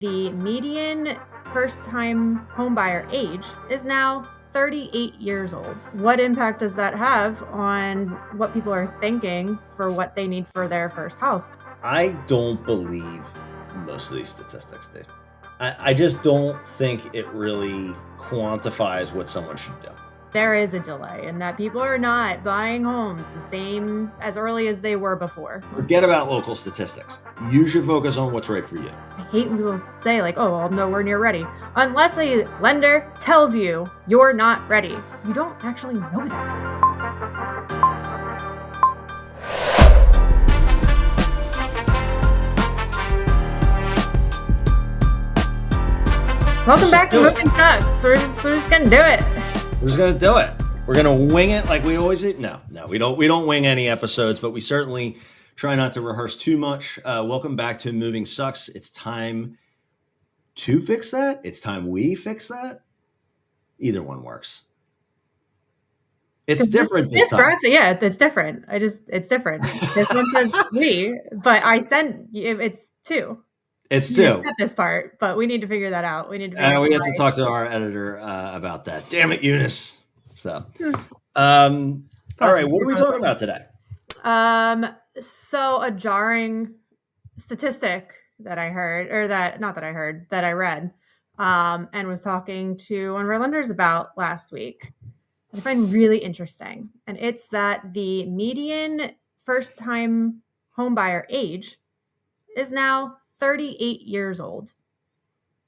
The median first-time homebuyer age is now 38 years old. What impact does that have on what people are thinking for what they need for their first house? I don't believe most of these statistics do. I just don't think it really quantifies what someone should do. There is a delay in that people are not buying homes the same as early as they were before. Forget about local statistics. You should focus on what's right for you. I hate when people say like, oh, well, I'm nowhere near ready. Unless a lender tells you you're not ready. You don't actually know that. Welcome back to Moving Sucks. We're just gonna do it. We're just gonna do it. We're gonna wing it like we always do. No, we don't wing any episodes, but we certainly try not to rehearse too much. Welcome back to Moving Sucks. It's time to fix that. It's time we fix that. Either one works. It's different this time. Yeah, it's different. It's different. This one says we, but I sent it's two. It's two. At this part, but we need to figure that out. We have to talk to our editor about that. Damn it, Eunice. So, all right, what are we talking about today? So a jarring statistic that I heard, or that I read, and was talking to one of our lenders about last week. I find really interesting, and it's that the median first-time homebuyer age is now 38 years old.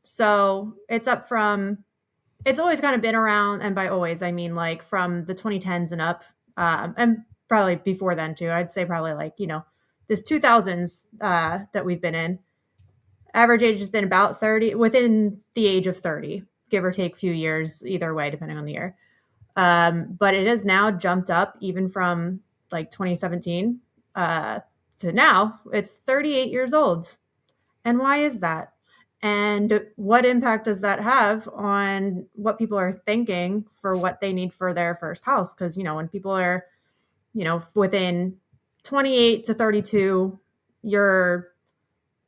So it's up from, it's always kind of been around, and by always I mean like from the 2010s and up, and probably before then too. I'd say probably like, this 2000s that we've been in. Average age has been about 30, within the age of 30, give or take a few years, either way, depending on the year. But it has now jumped up even from like 2017 to now. It's 38 years old. And why is that? And what impact does that have on what people are thinking for what they need for their first house? Because, when people are, within 28 to 32, you're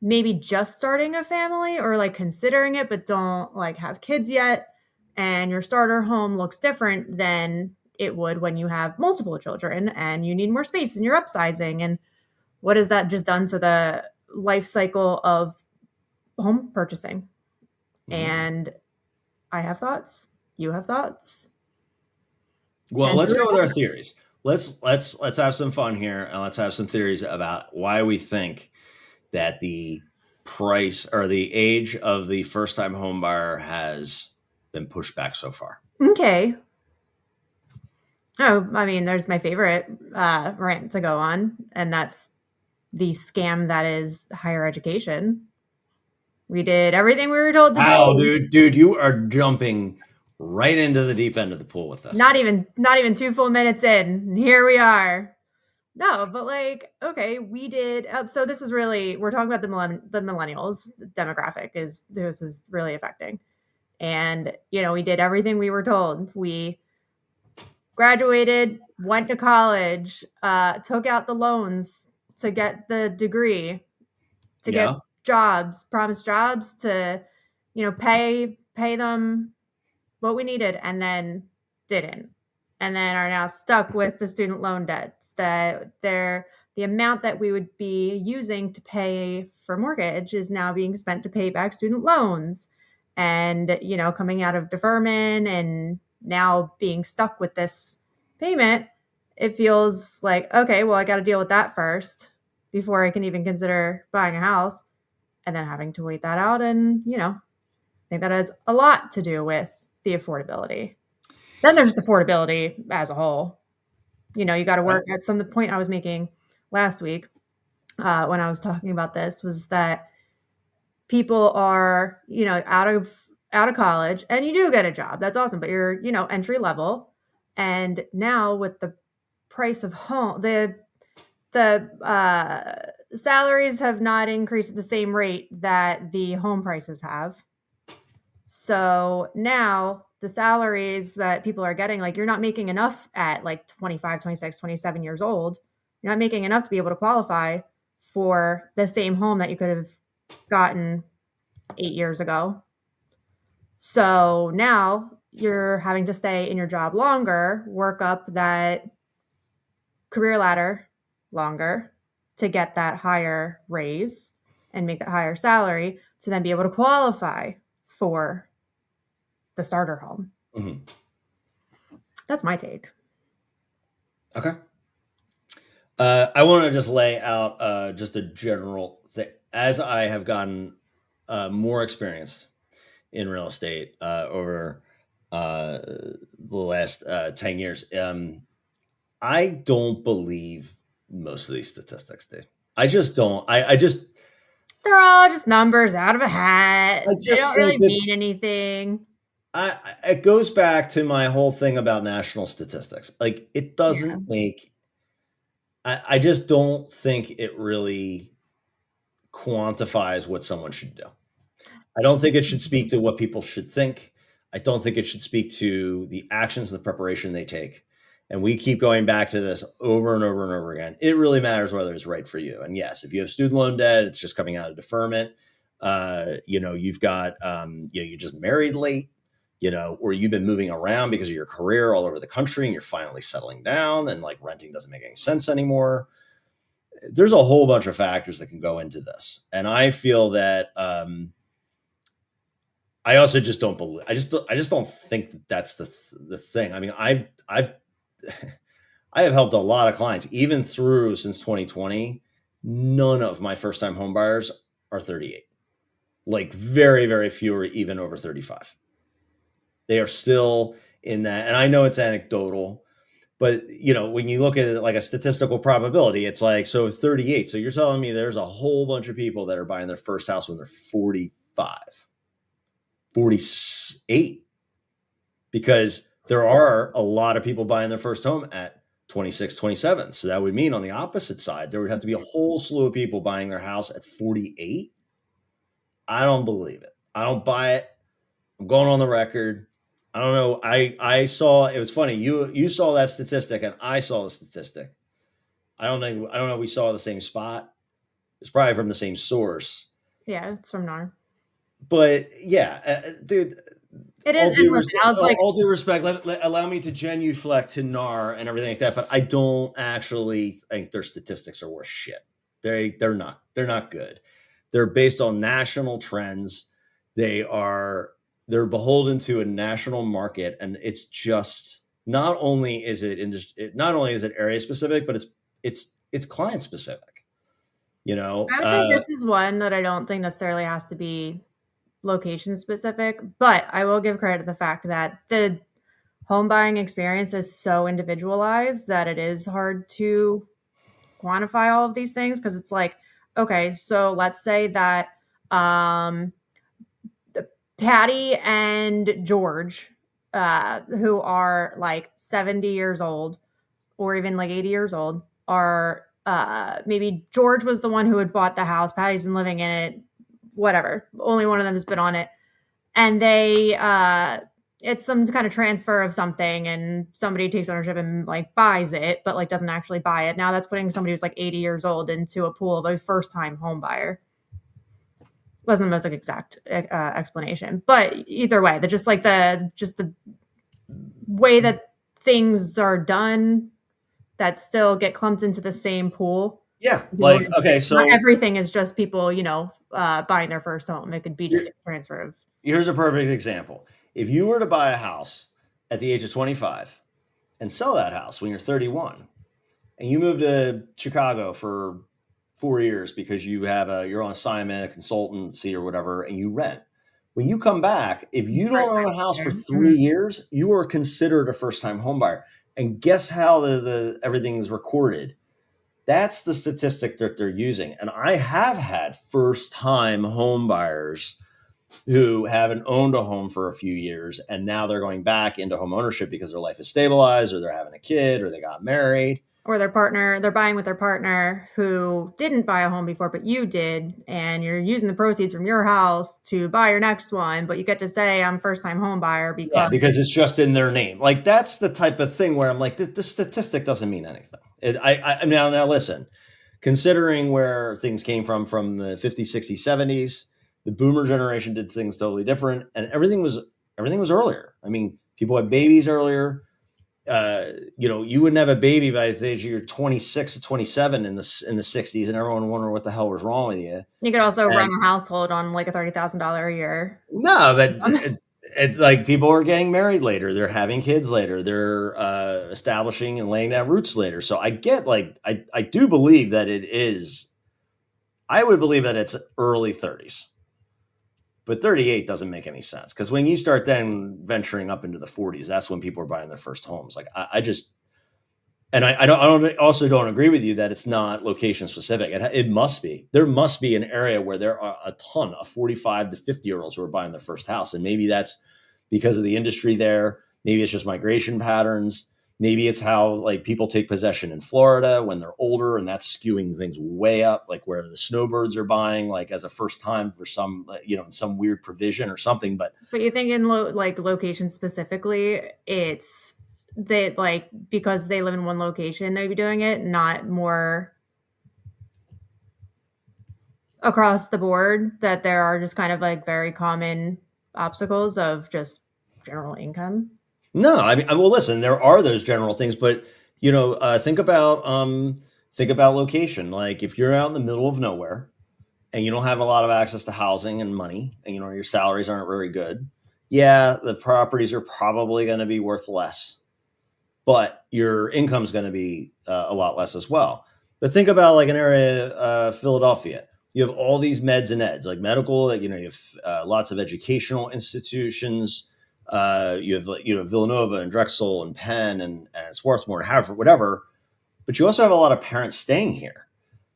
maybe just starting a family or like considering it, but don't like have kids yet. And your starter home looks different than it would when you have multiple children and you need more space and you're upsizing. And what has that just done to the life cycle of home purchasing? Mm-hmm. And I have thoughts. You have thoughts. Well, let's go with our theories. Let's have some fun here, and let's have some theories about why we think that the price or the age of the first-time home buyer has been pushed back so far. Okay. Oh, I mean, there's my favorite rant to go on, and that's the scam that is higher education. We did everything we were told to do. Wow, dude, you are jumping right into the deep end of the pool with us. Not even 2 full minutes in, and here we are. No, but like, okay, we did. So this is really, we're talking about the millennials demographic this is really affecting. And, we did everything we were told. We graduated, went to college, took out the loans to get the degree, to get jobs, promised jobs, to, pay them what we needed, and then didn't. And then are now stuck with the student loan debts that the amount that we would be using to pay for mortgage is now being spent to pay back student loans. And, coming out of deferment and now being stuck with this payment, it feels like, okay, well, I got to deal with that first before I can even consider buying a house, and then having to wait that out. And, I think that has a lot to do with the affordability. Then there's the affordability as a whole. You got to work at the point I was making last week when I was talking about this was that people are, out of college, and you do get a job. That's awesome. But you're, entry level. And now with the price of home, the salaries have not increased at the same rate that the home prices have. So now the salaries that people are getting, like, you're not making enough at like 25, 26, 27 years old. You're not making enough to be able to qualify for the same home that you could have gotten 8 years ago. So now you're having to stay in your job longer, work up that career ladder longer to get that higher raise and make that higher salary to then be able to qualify for the starter home. Mm-hmm. That's my take. Okay. I want to just lay out just a general thing. As I have gotten more experience in real estate over the last 10 years, I don't believe most of these statistics, dude. I just don't. I just They're all just numbers out of a hat. I They just don't think really that mean anything. it goes back to my whole thing about national statistics. Like it Yeah. doesn't make. I just don't think it really quantifies what someone should do. I don't think it should speak to what people should think. I don't think it should speak to the actions, the preparation they take. And we keep going back to this over and over and over again. It really matters whether it's right for you. And yes, if you have student loan debt, it's just coming out of deferment. You've got, you just married late, or you've been moving around because of your career all over the country and you're finally settling down and like renting doesn't make any sense anymore. There's a whole bunch of factors that can go into this. And I feel that, I also just don't believe. I just don't think that that's the thing. I mean, I have helped a lot of clients even through since 2020. None of my first time home buyers are 38. Like very very few are even over 35. They are still in that, and I know it's anecdotal, but when you look at it like a statistical probability, it's like so 38. So you're telling me there's a whole bunch of people that are buying their first house when they're 45. 48, because there are a lot of people buying their first home at 26, 27. So that would mean on the opposite side, there would have to be a whole slew of people buying their house at 48. I don't believe it. I don't buy it. I'm going on the record. I don't know. I saw, it was funny. You saw that statistic and I saw the statistic. I don't know if we saw the same spot. It's probably from the same source. Yeah, it's from NAR. But yeah, dude, It is, and listen, I was like, all due respect, allow me to genuflect to NAR and everything like that, but I don't actually think their statistics are worth shit. They're not. They're not good. They're based on national trends. They're beholden to a national market, and it's just not only is it area specific, but it's client specific. I would say this is one that I don't think necessarily has to be location specific, but I will give credit to the fact that the home buying experience is so individualized that it is hard to quantify all of these things because it's like, okay, so let's say that um, Patty and George, who are like 70 years old or even like 80 years old, are maybe George was the one who had bought the house. Patty's been living in it, whatever. Only one of them has been on it. And it's some kind of transfer of something and somebody takes ownership and like buys it, but like doesn't actually buy it. Now that's putting somebody who's like 80 years old into a pool of a first time home buyer. Wasn't the most like exact explanation, but either way, the way that things are done that still get clumped into the same pool. Yeah, like okay, Not so everything is just people, buying their first home. It could be just a transfer of. here's a perfect example. If you were to buy a house at the age of 25 and sell that house when you're 31, and you move to Chicago for 4 years because you're on assignment, a consultancy or whatever, and you rent. When you come back, if you don't First own time a house for buyer. 3 years, you are considered a first-time home buyer. And guess how the everything is recorded? That's the statistic that they're using. And I have had first-time home buyers who haven't owned a home for a few years, and now they're going back into home ownership because their life is stabilized, or they're having a kid, or they got married. Or they're buying with their partner who didn't buy a home before, but you did, and you're using the proceeds from your house to buy your next one, but you get to say, I'm first time home buyer Yeah, because. because it's just in their name. Like that's the type of thing where I'm like, this statistic doesn't mean anything. Now listen, considering where things came from the 50s, 60s, 70s, The boomer generation did things totally different, and everything was earlier. I mean, people had babies earlier. You wouldn't have a baby by the age you're 26 or 27 in the 60s, and everyone wondered what the hell was wrong with you. You could also And run a household on like a $30,000 a year. no, but it's like people are getting married later. They're having kids later. They're establishing and laying down roots later. So I get I do believe that it is. I would believe that it's early 30s, but 38 doesn't make any sense because when you start then venturing up into the 40s, that's when people are buying their first homes. Like I just and I also don't agree with you that it's not location specific. It must be. There must be an area where there are a ton of 45 to 50-year-olds who are buying their first house. And maybe that's because of the industry there. Maybe it's just migration patterns. Maybe it's how like people take possession in Florida when they're older, and that's skewing things way up, like where the snowbirds are buying like as a first time for some, in some weird provision or something. But you think in like location specifically, it's they like because they live in one location, they'd be doing it, not more across the board, that there are just kind of like very common obstacles of just general income. no, I mean, well, listen, there are those general things, but think about location. Like if you're out in the middle of nowhere and you don't have a lot of access to housing and money, and your salaries aren't very good, yeah, the properties are probably going to be worth less, but your income's going to be a lot less as well. But think about like an area, Philadelphia. You have all these meds and eds, like medical. You have lots of educational institutions. You have Villanova and Drexel and Penn and Swarthmore and Harvard, whatever. But you also have a lot of parents staying here.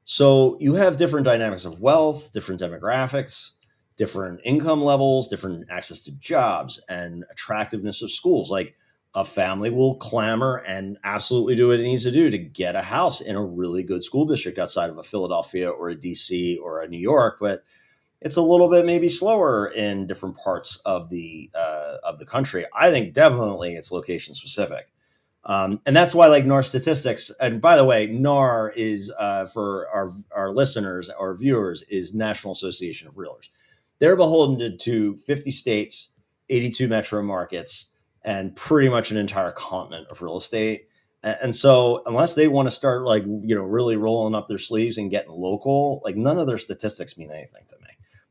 So you have different dynamics of wealth, different demographics, different income levels, different access to jobs, and attractiveness of schools. Like a family will clamor and absolutely do what it needs to do to get a house in a really good school district outside of a Philadelphia or a DC or a New York, but it's a little bit maybe slower in different parts of the country. I think definitely it's location specific. And that's why, like NAR statistics, and by the way, NAR is for our listeners, our viewers, is National Association of Realtors. They're beholden to 50 states, 82 metro markets, and pretty much an entire continent of real estate. And so, unless they want to start like really rolling up their sleeves and getting local, like none of their statistics mean anything to me.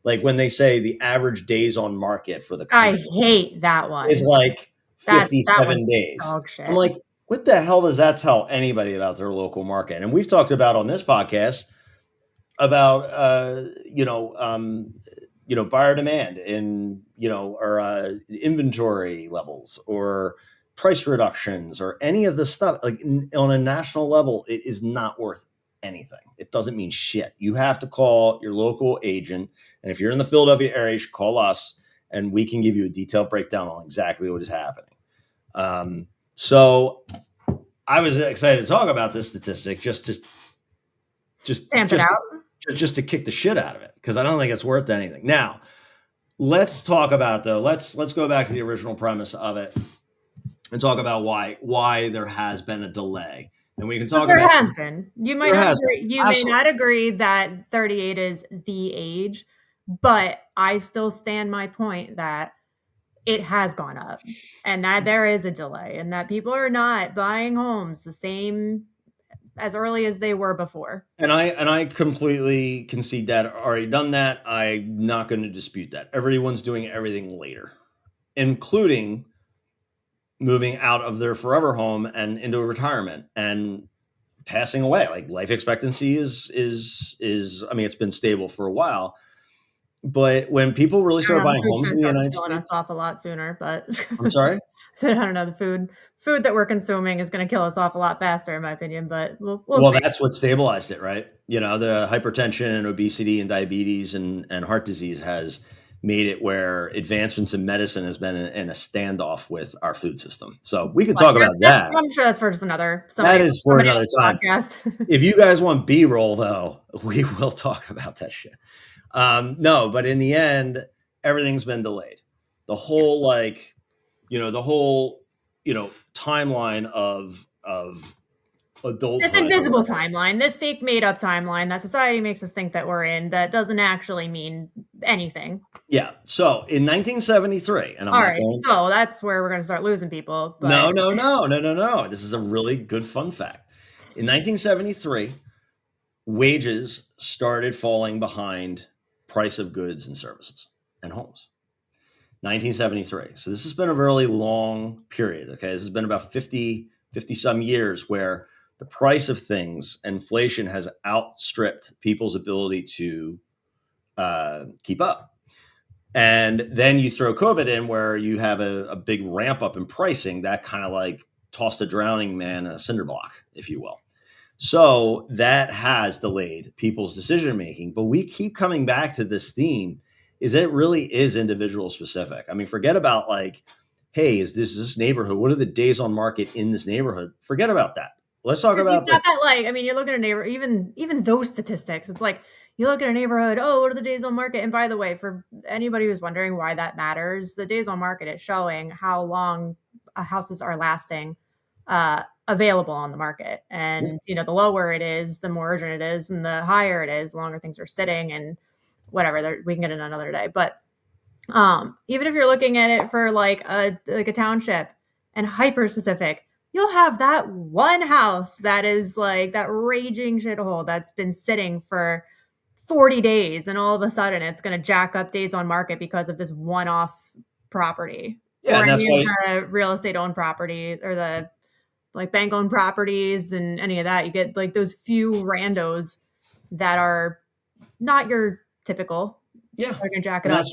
Like when they say the average days on market for the I country hate that one. is like That 57 one's days. dog I'm shit. like, what the hell does that tell anybody about their local market? And we've talked about on this podcast about buyer demand in or inventory levels or price reductions or any of this stuff. Like on a national level, it is not worth anything. It doesn't mean shit. You have to call your local agent, and if you're in the Philadelphia area, you should call us, and we can give you a detailed breakdown on exactly what is happening. So I was excited to talk about this statistic just to Stamp it out. just to kick the shit out of it because I don't think it's worth anything. Now, let's talk about though. Let's go back to the original premise of it and talk about why there has been a delay. And we can talk There about has been. You might there not has agree. been. You may Absolutely. not agree that 38 is the age, but I still stand my point that it has gone up and that there is a delay and that people are not buying homes the same as early as they were before. And I completely concede that. Already done that. I'm not going to dispute that. Everyone's doing everything later, including moving out of their forever home and into a retirement and passing away. Like life expectancy is I mean, it's been stable for a while, but when people really I don't start know, the buying food's homes gonna in the start United killing us States, off a lot sooner, but I'm sorry. I don't know, the food that we're consuming is gonna kill us off a lot faster, in my opinion, but we'll Well, see. that's what stabilized it, right? The hypertension and obesity and diabetes and heart disease has made it where advancements in medicine has been in a standoff with our food system. So we could But talk about that's that. I'm sure that's for just That is for somebody another else's time. podcast. If you guys want B-roll, though, we will talk about that shit. No, but in the end, everything's been delayed. The whole the whole timeline of This adulthood or invisible whatever. timeline, this fake made up timeline that society makes us think that we're in that doesn't actually mean anything. Yeah. So in 1973, and I'm All not right, going. so that's where we're going to start losing people. No, But no, no, no, no, no. This is a really good fun fact. In 1973, wages started falling behind price of goods and services and homes. 1973. So this has been a really long period. Okay. This has been about 50 some years where the price of things, inflation has outstripped people's ability to keep up. And then you throw COVID in where you have a big ramp up in pricing that kind of like tossed a drowning man in a cinder block, if you will. So that has delayed people's decision making. But we keep coming back to this theme is it really is individual specific. I mean, forget about like, hey, is this neighborhood? What are the days on market in this neighborhood? Forget about that. Let's talk because you've about got the that, like, I mean, you look at a neighbor, even those statistics, it's like you look at a neighborhood, oh, what are the days on market? And by the way, for anybody who's wondering why that matters, the days on market is showing how long houses are lasting available on the market. yeah, And, the lower it is, the more urgent it is, and the higher it is, the longer things are sitting and whatever. We can get in another day. But even if you're looking at it for like a township and hyper specific, you'll have that one house that is like that raging shithole that's been sitting for 40 days, and all of a sudden it's going to jack up days on market because of this one-off property. yeah, Or and that's any of why the real estate owned property, or the like bank owned properties and any of that. You get like those few randos that are not your typical. yeah, They're going to jack it and up.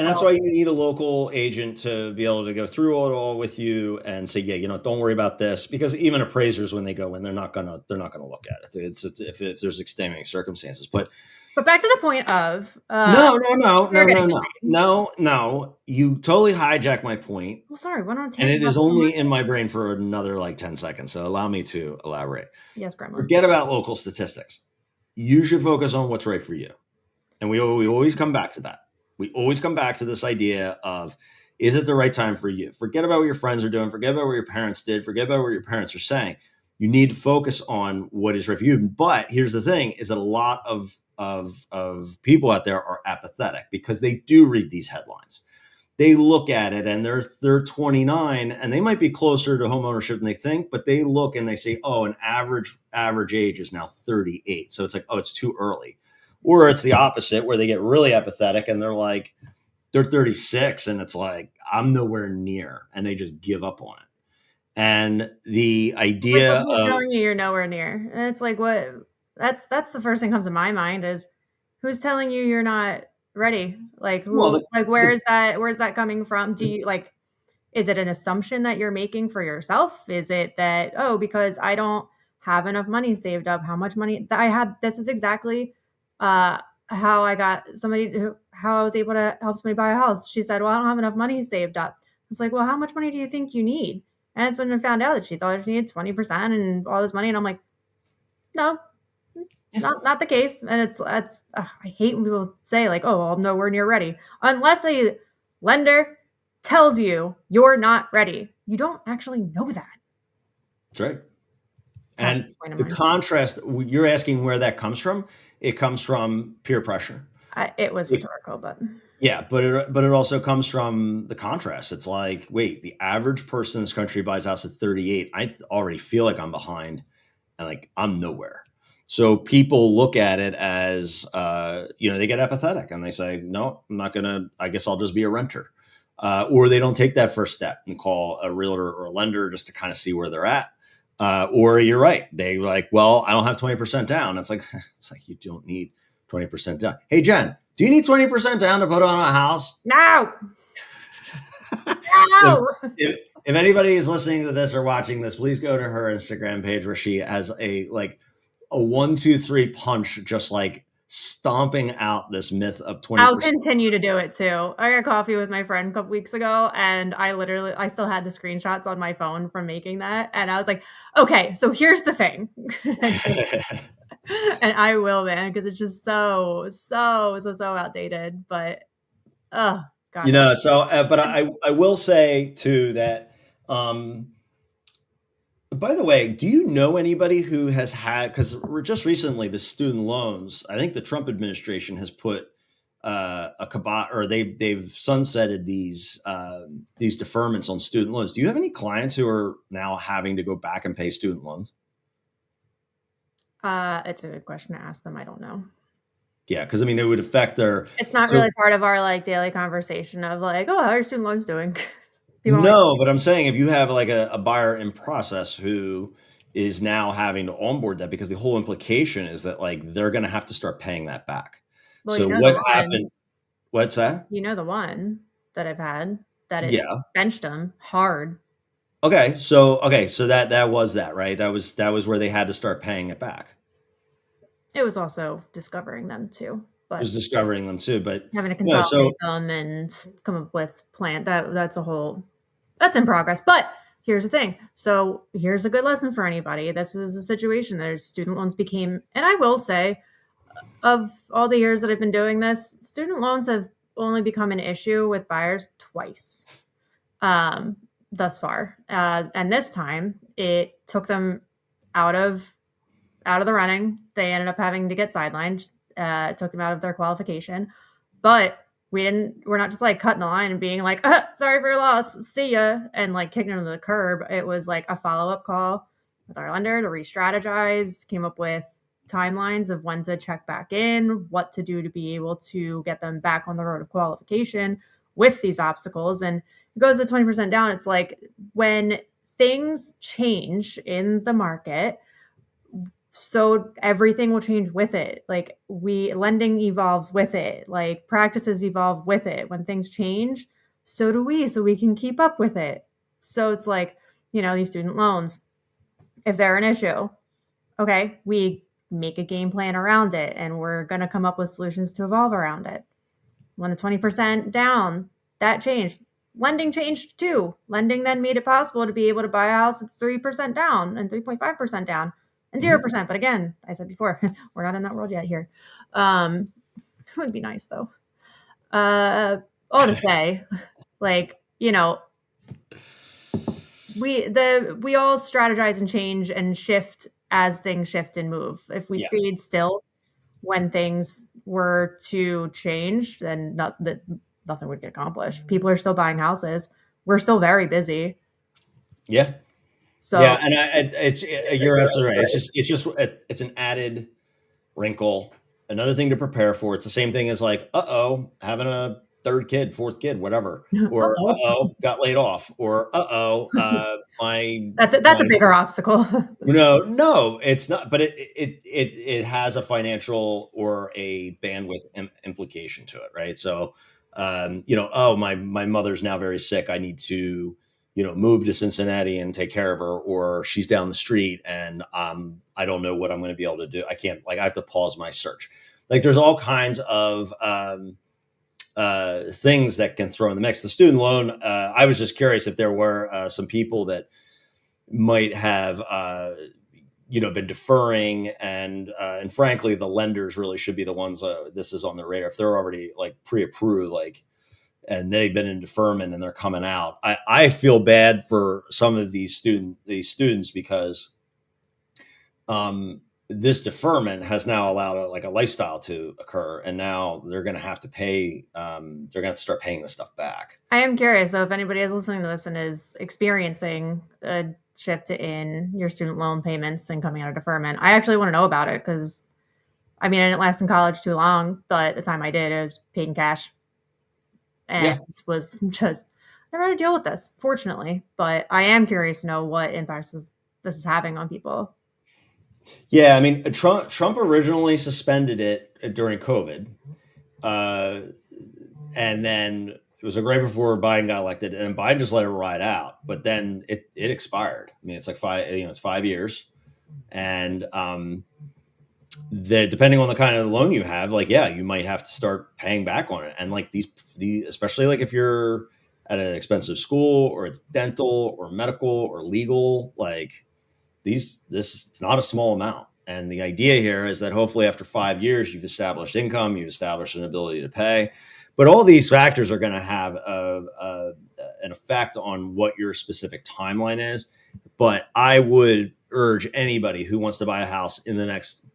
that's why you need a local agent to be able to go through it all with you and say, yeah, don't worry about this, because even appraisers when they go in, they're not gonna look at it. It's if there's extenuating circumstances, but But back to the point of no, no, no, we're no, getting no, no, going. no, no. You totally hijacked my point, Oh, sorry, went on a and tangent it about is the only in market. my brain for another like 10 seconds. So allow me to elaborate. Yes, Grandma. Forget about local statistics. You should focus on what's right for you. And we always come back to that. We always come back to this idea of, is it the right time for you? Forget about what your friends are doing. Forget about what your parents did. Forget about what your parents are saying. You need to focus on what is right for you. But here's the thing: is that a lot of people out there are apathetic because they do read these headlines. They look at it and they're 29 and they might be closer to home ownership than they think, but they look and they say, oh, an average age is now 38. So it's like, oh, it's too early. Or it's the opposite where they get really apathetic and they're 36 and it's like, I'm nowhere near, and they just give up on it. And the Like, well, idea who's of, telling you you're nowhere near? And it's like, what? That's the first thing comes to my mind is who's telling you you're not ready? Like, well, who? Like, where's that coming from? Do you like? Is it an assumption that you're making for yourself? Is it that, oh, because I don't have enough money saved up, how much money that I had? This is exactly uh, how I got how I was able to help somebody buy a house. She said, well, I don't have enough money saved up. It's like, well, how much money do you think you need? And that's when I found out that she thought she needed 20% and all this money. And I'm like, no, yeah, not the case. And that's I hate when people say like, oh, well, I'm nowhere near ready, unless a lender tells you you're not ready. You don't actually know that. that's right. Passion And point of the mine. contrast, you're asking where that comes from. It comes from peer pressure. It was It, rhetorical, but yeah, but it also comes from the contrast. It's like, wait, the average person in this country buys a house at 38. I already feel like I'm behind, and like I'm nowhere. So people look at it as, they get apathetic and they say, no, I'm not gonna. I guess I'll just be a renter, or they don't take that first step and call a realtor or a lender just to kind of see where they're at. Or you're right, they like, well, I don't have 20% down. It's like you don't need 20% down. Hey Jen, do you need 20% down to put on a house? no, if, no. if anybody is listening to this or watching this, please go to her Instagram page where she has a 1, 2, 3 punch, just like stomping out this myth of I'll 20%. continue to do it too. I got coffee with my friend a couple weeks ago, and I still had the screenshots on my phone from making that, and I was like, okay, so here's the thing, and I will, man, because it's just so outdated. But oh god, But I will say too that um, By the way, do you know anybody who has had, because we're just recently the student loans, I think the Trump administration has put a kibosh, or they've sunsetted these deferments on student loans. Do you have any clients who are now having to go back and pay student loans? It's a good question to ask them. I don't know. Yeah, because I mean, it would affect their. It's not So really part of our like daily conversation of like, oh, how are student loans doing? People are like, no, but I'm saying if you have like a buyer in process who is now having to onboard that, because the whole implication is that like they're going to have to start paying that back. well, So what happened? What's that? you know the one that I've had that it Yeah. benched them hard. Okay. So that was that, right? That was where they had to start paying it back. It was also discovering them too, but Was discovering them too, but having to no. consolidate So them and come up with plan that's a whole that's in progress. But here's the thing. So here's a good lesson for anybody. This is a situation. There's student loans became, and I will say, of all the years that I've been doing this, student loans have only become an issue with buyers twice um, thus far. And this time, it took them out of the running. They ended up having to get sidelined. It took them out of their qualification, but we're not just like cutting the line and being like, sorry for your loss, see ya, and like kicking them to the curb. It was like a follow-up call with our lender to re-strategize, came up with timelines of when to check back in, what to do to be able to get them back on the road of qualification with these obstacles. And it goes to 20% down. It's like when things change in the market, so everything will change with it. Like lending evolves with it, like practices evolve with it. When things change, so do we, so we can keep up with it. So it's like, these student loans, if they're an issue, okay, we make a game plan around it and we're going to come up with solutions to evolve around it. When the 20% down, that changed. Lending changed too. Lending then made it possible to be able to buy a house at 3% down and 3.5% down and mhm. 0%. But again, I said before, we're not in that world yet here. It would be nice though. All to say, like, we all strategize and change and shift as things shift and move. If we Yeah, stayed still when things were to change, then nothing would get accomplished. People are still buying houses. We're still very busy. yeah, So yeah. And you're absolutely right. It's just it's an added wrinkle, another thing to prepare for. It's the same thing as like, having a third kid, fourth kid, whatever, or uh-oh. got laid off, or my That's a my bigger obstacle. no, it's not. But it has a financial or a bandwidth implication to it, right? So, my mother's now very sick. I need to, move to Cincinnati and take care of her, or she's down the street, and I don't know what I'm going to be able to do. I can't, like, I have to pause my search. Like, there's all kinds of things that can throw in the mix. The student loan. I was just curious if there were some people that might have been deferring, and frankly the lenders really should be the ones, this is on their radar, if they're already like pre-approved, like, and they've been in deferment and they're coming out. I feel bad for some of these students because this deferment has now allowed a lifestyle to occur, and now they're going to have to pay, they're going to have to start paying this stuff back. I am curious. So if anybody is listening to this and is experiencing a shift in your student loan payments and coming out of deferment, I actually want to know about it because I mean, I didn't last in college too long, but the time I did, it was paid in cash Yeah. and was just never had to deal with this, fortunately. But I am curious to know what impacts this is having on people. Yeah, I mean, Trump originally suspended it during COVID, uh, and then it was like right before Biden got elected, and Biden just let it ride out. But then it expired. I mean, it's like it's 5 years, and depending on the kind of loan you have, like, yeah, you might have to start paying back on it. And like especially like if you're at an expensive school, or it's dental or medical or legal, like it's not a small amount. And the idea here is that hopefully after 5 years, you've established income, you've established an ability to pay. But all these factors are going to have an effect on what your specific timeline is. But I would urge anybody who wants to buy a house in the next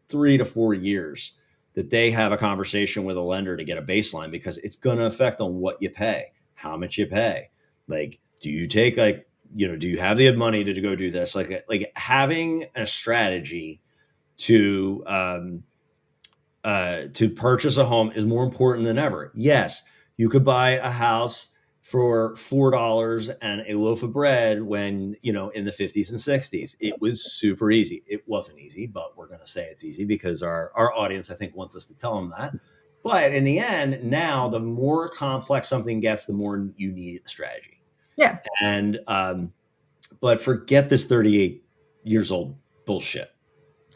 3 to 4 years that they have a conversation with a lender to get a baseline, because it's going to affect on what you pay, how much you pay. Like, do you take do you have the money to go do this? Like having a strategy to to purchase a home is more important than ever. Yes, you could buy a house for $4 and a loaf of bread when, in the 50s and 60s. It was super easy. It wasn't easy, but we're going to say it's easy because our audience, I think, wants us to tell them that. But in the end, now the more complex something gets, the more you need a strategy. Yeah. And, but forget this 38 years old bullshit.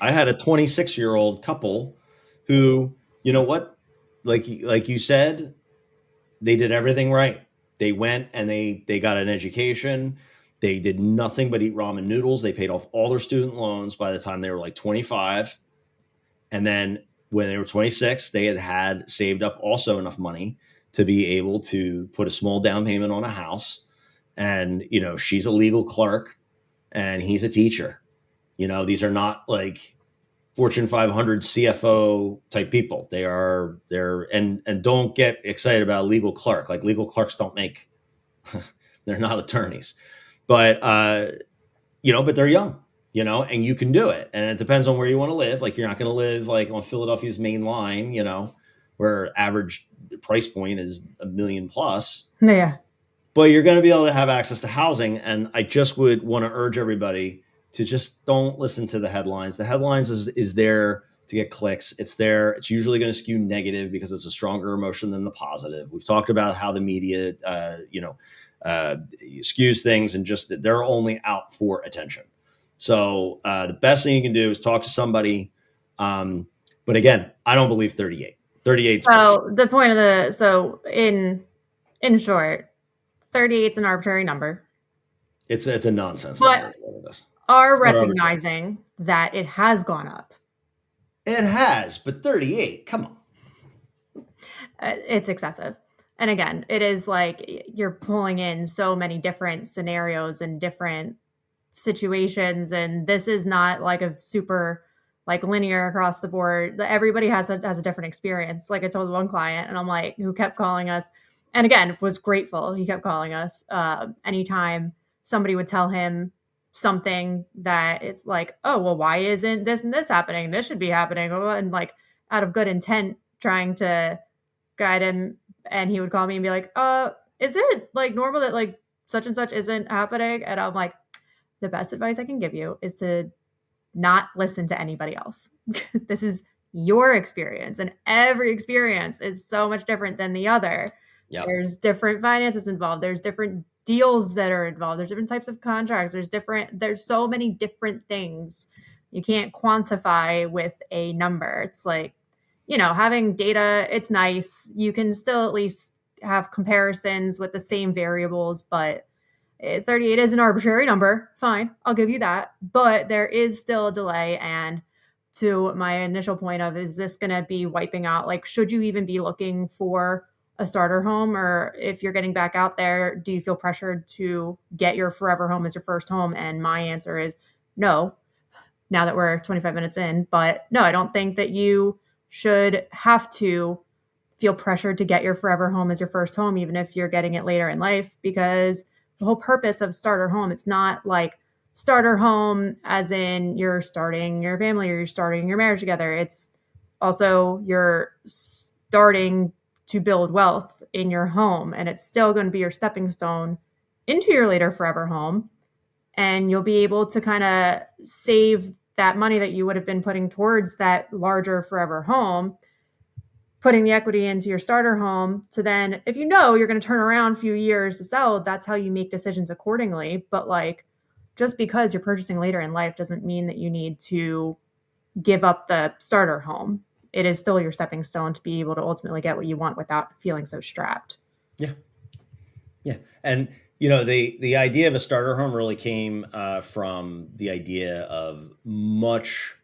I had a 26-year-old couple who, you know what, like you said, they did everything right. They went and they got an education. They did nothing but eat ramen noodles. They paid off all their student loans by the time they were like 25. And then when they were 26, they had saved up also enough money to be able to put a small down payment on a house. And, she's a legal clerk and he's a teacher. These are not like Fortune 500 CFO type people. And don't get excited about a legal clerk. Like, legal clerks don't make, they're not attorneys, but, but they're young, and you can do it. And it depends on where you want to live. Like, you're not going to live like on Philadelphia's main line, where average price point is $1 million plus, Yeah. but you're going to be able to have access to housing. And I just would want to urge everybody to just don't listen to the headlines. The headlines is there to get clicks. It's there. It's usually going to skew negative because it's a stronger emotion than the positive. We've talked about how the media, skews things, and just that they're only out for attention. So the best thing you can do is talk to somebody. But again, I don't believe 38. 38. So the point of in short, 38 is an arbitrary number. It's a nonsense But number. are recognizing that it has gone up. It has, but 38, come on. It's excessive. And again, it is like you're pulling in so many different scenarios and different situations, and this is not like a super like linear across the board. Everybody has a different experience. Like I told one client, and I'm like, who kept calling us, and again was grateful he kept calling us. Anytime somebody would tell him something that it's like, oh well, why isn't this and this happening? This should be happening, and like out of good intent, trying to guide him, and he would call me and be like, is it like normal that like such and such isn't happening? And I'm like, the best advice I can give you is to not listen to anybody else. This is your experience, and every experience is so much different than the other. Yep. There's different finances involved. There's different deals that are involved. There's different types of contracts. There's so many different things you can't quantify with a number. It's like, having data, it's nice. You can still at least have comparisons with the same variables, but 38 is an arbitrary number. Fine, I'll give you that. But there is still a delay. And to my initial point of, is this going to be wiping out? Like, should you even be looking for a starter home? Or if you're getting back out there, do you feel pressured to get your forever home as your first home? And my answer is no, now that we're 25 minutes in. But no, I don't think that you should have to feel pressured to get your forever home as your first home, even if you're getting it later in life, because the whole purpose of starter home, it's not like starter home as in you're starting your family or you're starting your marriage together. It's also you're starting to build wealth in your home, and it's still going to be your stepping stone into your later forever home. And you'll be able to kind of save that money that you would have been putting towards that larger forever home, putting the equity into your starter home to then, if you're going to turn around a few years to sell, that's how you make decisions accordingly. But like, just because you're purchasing later in life doesn't mean that you need to give up the starter home. It is still your stepping stone to be able to ultimately get what you want without feeling so strapped. Yeah. Yeah. And, the idea of a starter home really came from the idea of much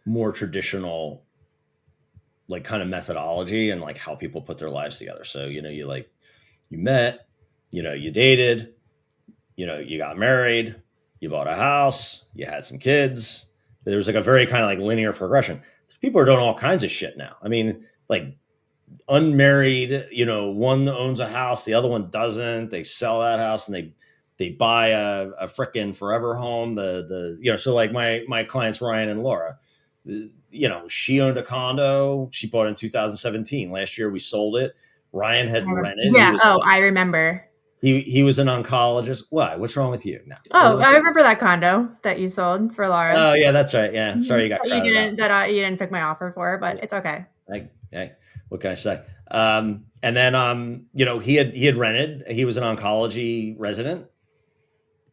more traditional, like, kind of methodology and like how people put their lives together. So, you met, you dated, you got married, you bought a house, you had some kids. There was like a very kind of like linear progression. People are doing all kinds of shit now. I mean, like unmarried, one owns a house, the other one doesn't. They sell that house and they buy a frickin' forever home. So like my clients Ryan and Laura, she owned a condo. She bought it in 2017. Last year we sold it. Ryan had rented. Yeah. I remember. He was an oncologist. Why? What's wrong with you? No. I remember that condo that you sold for Laura. Oh yeah, that's right. Yeah, sorry you got crowded out. You didn't pick my offer for, but it's okay. Hey, what can I say? And then he had rented. He was an oncology resident,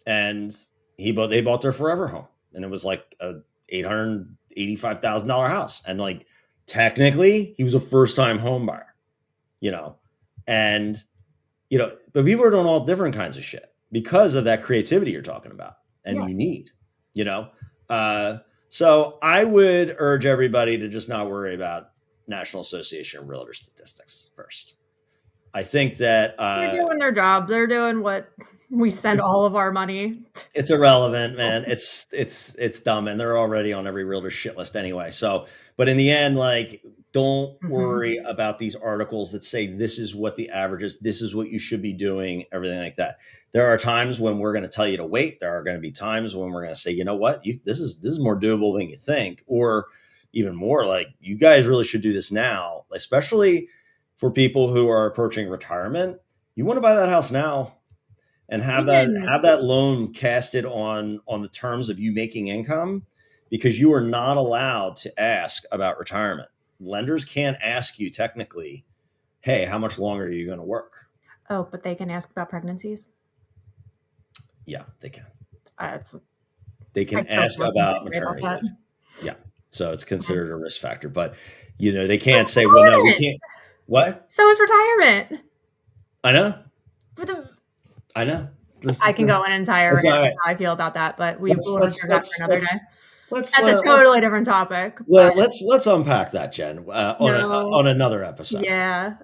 and they bought their forever home, and it was like a $885,000 house, and like technically he was a first time home buyer, and but people are doing all different kinds of shit because of that creativity you're talking about, and you need, so I would urge everybody to just not worry about National Association of Realtor statistics first. I think that they're doing their job. They're doing what we spend all of our money. It's irrelevant, man. It's dumb, and they're already on every realtor shit list anyway. So, but in the end, like, don't worry about these articles that say this is what the average is, this is what you should be doing, everything like that. There are times when we're going to tell you to wait. There are going to be times when we're going to say, you know what, this is more doable than you think, or even more like you guys really should do this now, especially for people who are approaching retirement. You want to buy that house now and have that loan casted on the terms of you making income, because you are not allowed to ask about retirement. Lenders can't ask you technically, hey, how much longer are you going to work? Oh, but they can ask about pregnancies? Yeah, they can. They can ask about maternity leave. Yeah. So it's considered a risk factor, but they can't say, well, no, we can't. What? So is retirement. I know. I know. I can go an entire rant on how I feel about that, but we'll reserve that for another day. That's a totally different topic. Let's unpack that, Jen, on another episode. Yeah.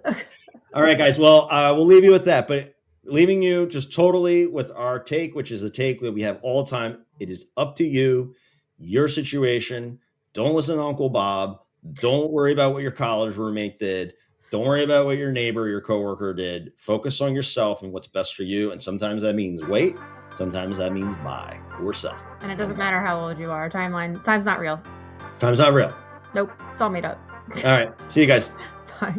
All right, guys. Well, we'll leave you with that, but leaving you just totally with our take, which is a take that we have all the time. It is up to you, your situation. Don't listen to Uncle Bob. Don't worry about what your college roommate did. Don't worry about what your neighbor, your coworker did. Focus on yourself and what's best for you. And sometimes that means wait. Sometimes that means buy or sell. And it doesn't matter how old you are. Time's not real. Time's not real. Nope. It's all made up. All right. See you guys. Bye.